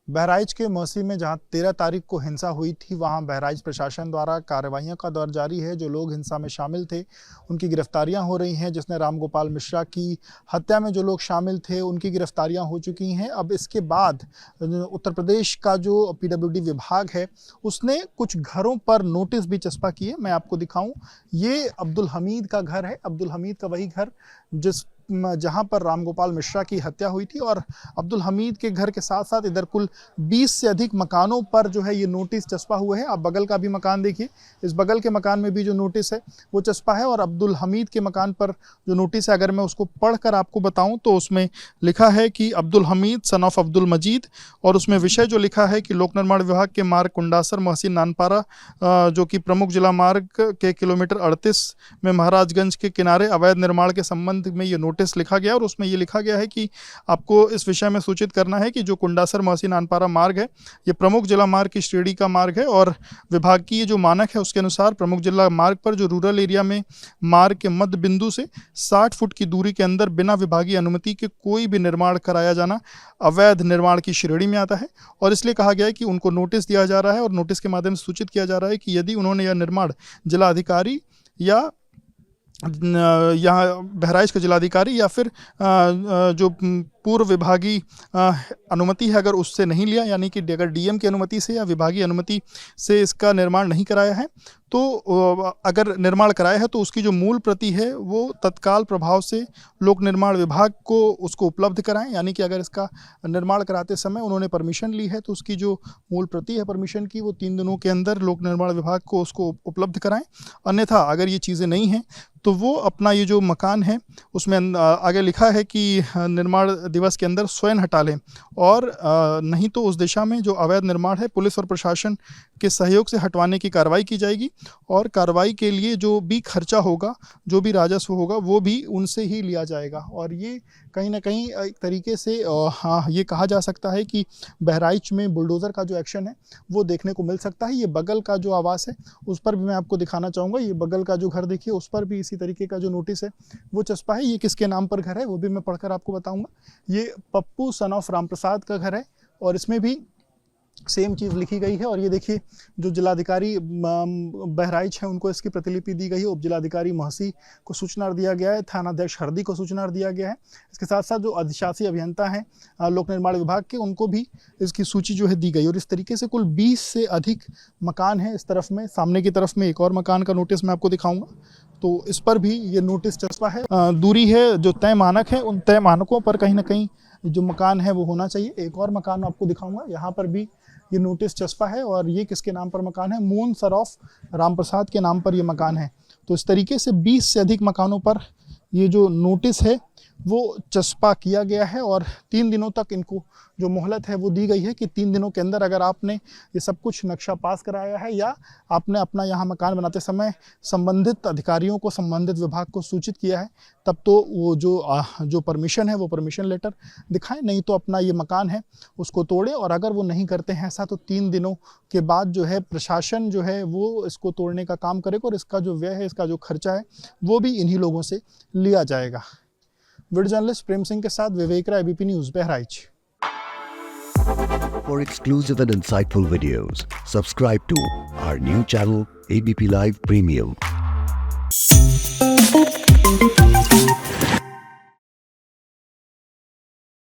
बहराइच के मौसी में जहां 13 तारीख को हिंसा हुई थी, वहां बहराइच प्रशासन द्वारा कार्रवाइयों का दौर जारी है। जो लोग हिंसा में शामिल थे उनकी गिरफ्तारियां हो रही हैं। जिसने रामगोपाल मिश्रा की हत्या में जो लोग शामिल थे उनकी गिरफ्तारियां हो चुकी हैं। अब इसके बाद उत्तर प्रदेश का जो पीडब्ल्यूडी विभाग है उसने कुछ घरों पर नोटिस भी चस्पा किए। मैं आपको दिखाऊं, ये अब्दुल हमीद का घर है। अब्दुल हमीद का वही घर जहां पर रामगोपाल मिश्रा की हत्या हुई थी, और अब्दुल हमीद के घर के साथ साथ इधर कुल 20 से अधिक मकानों पर जो है ये नोटिस चस्पा हुए हैं। आप बगल का भी मकान देखिए, इस बगल के मकान में भी जो नोटिस है वो चस्पा है। और अब्दुल हमीद के मकान पर जो नोटिस है, अगर मैं उसको पढ़कर आपको बताऊं तो उसमें लिखा है कि अब्दुल हमीद सन ऑफ अब्दुल मजीद, और उसमें विषय जो लिखा है कि लोक निर्माण विभाग के मार्ग कुंडासर महसीन नानपारा जो कि प्रमुख जिला मार्ग के किलोमीटर 38 में महाराजगंज के किनारे अवैध निर्माण के संबंध में ये नोटिस लिखा गया। और उसमें ये लिखा गया है कि आपको इस विषय में सूचित करना है कि जो कुंडासर महसीन नानपारा मार्ग है ये प्रमुख जिला मार्ग की श्रेणी का मार्ग है, और विभाग की जो मानक है उसके अनुसार प्रमुख जिला मार्ग पर जो रूरल एरिया में मार्ग के मध्य बिंदु से 60 फुट की दूरी के अंदर बिना विभागीय अनुमति के कोई भी निर्माण कराया जाना अवैध निर्माण की श्रेणी में आता है। और इसलिए कहा गया है कि उनको नोटिस दिया जा रहा है, और नोटिस के माध्यम से सूचित किया जा रहा है कि यदि उन्होंने यह निर्माण जिलाधिकारी या यहाँ बहराइच के जिलाधिकारी या फिर जो पूर्व विभागीय अनुमति है अगर उससे नहीं लिया, यानी कि अगर डीएम की अनुमति से या विभागीय अनुमति से इसका निर्माण नहीं कराया है, तो अगर निर्माण कराया है तो उसकी जो मूल प्रति है वो तत्काल प्रभाव से लोक निर्माण विभाग को उसको उपलब्ध कराएं। यानी कि अगर इसका निर्माण कराते समय उन्होंने परमिशन ली है तो उसकी जो मूल प्रति है परमिशन की वो 3 दिनों के अंदर लोक निर्माण विभाग को उसको उपलब्ध कराएं। अन्यथा अगर ये चीज़ें नहीं हैं तो वो अपना ये जो मकान है उसमें आगे लिखा है कि निर्माण दिवस के अंदर स्वयं हटा लें, और नहीं तो उस दिशा में जो अवैध निर्माण है पुलिस और प्रशासन के सहयोग से हटवाने की कार्रवाई की जाएगी। और कार्रवाई के लिए जो भी खर्चा होगा, जो भी राजस्व होगा वो भी उनसे ही लिया जाएगा। और ये कहीं ना कहीं एक तरीके से ये कहा जा सकता है कि बहराइच में बुलडोज़र का जो एक्शन है वो देखने को मिल सकता है। ये बगल का जो आवास है उस पर भी मैं आपको दिखाना चाहूँगा। ये बगल का जो घर देखिए उस पर भी इसी तरीके का जो नोटिस है वो चस्पा है। ये किसके नाम पर घर है वो भी मैं पढ़कर आपको बताऊँगा। ये पप्पू सन ऑफ रामप्रसाद का घर है, और इसमें भी सेम चीज़ लिखी गई है। और ये देखिए जो जिलाधिकारी बहराइच है उनको इसकी प्रतिलिपि दी गई है। उप जिलाधिकारी महसी को सूचना दिया गया है, थानाध्यक्ष हरदी को सूचना दिया गया है। इसके साथ साथ जो अधिशासी अभियंता हैं लोक निर्माण विभाग के उनको भी इसकी सूची जो है दी गई। और इस तरीके से कुल 20 से अधिक मकान हैं इस तरफ में। सामने की तरफ में एक और मकान का नोटिस मैं आपको दिखाऊंगा, तो इस पर भी ये नोटिस चस्पा है। दूरी है जो तय मानक है उन तय मानकों पर कहीं ना कहीं जो मकान है वो होना चाहिए। एक और मकान आपको दिखाऊंगा, यहाँ पर भी ये नोटिस चस्पा है। और ये किसके नाम पर मकान है? मून सर ऑफ रामप्रसाद के नाम पर ये मकान है। तो इस तरीके से 20 से अधिक मकानों पर ये जो नोटिस है वो चस्पा किया गया है। और 3 दिनों तक इनको जो मोहलत है वो दी गई है कि 3 दिनों के अंदर अगर आपने ये सब कुछ नक्शा पास कराया है या आपने अपना यहाँ मकान बनाते समय संबंधित अधिकारियों को, संबंधित विभाग को सूचित किया है, तब तो वो जो परमिशन है वो परमिशन लेटर दिखाएं। नहीं तो अपना ये मकान है उसको तोड़ें। और अगर वो नहीं करते हैं ऐसा तो 3 दिनों के बाद जो है प्रशासन जो है वो इसको तोड़ने का काम करेगा, और इसका जो व्यय है, इसका जो खर्चा है वो भी इन्हीं लोगों से लिया जाएगा। वीडियो जर्नलिस्ट प्रेम सिंह के साथ Vivek Rai, ABP news, Bahraich. For exclusive and insightful videos, subscribe to our new channel ABP Live Premium.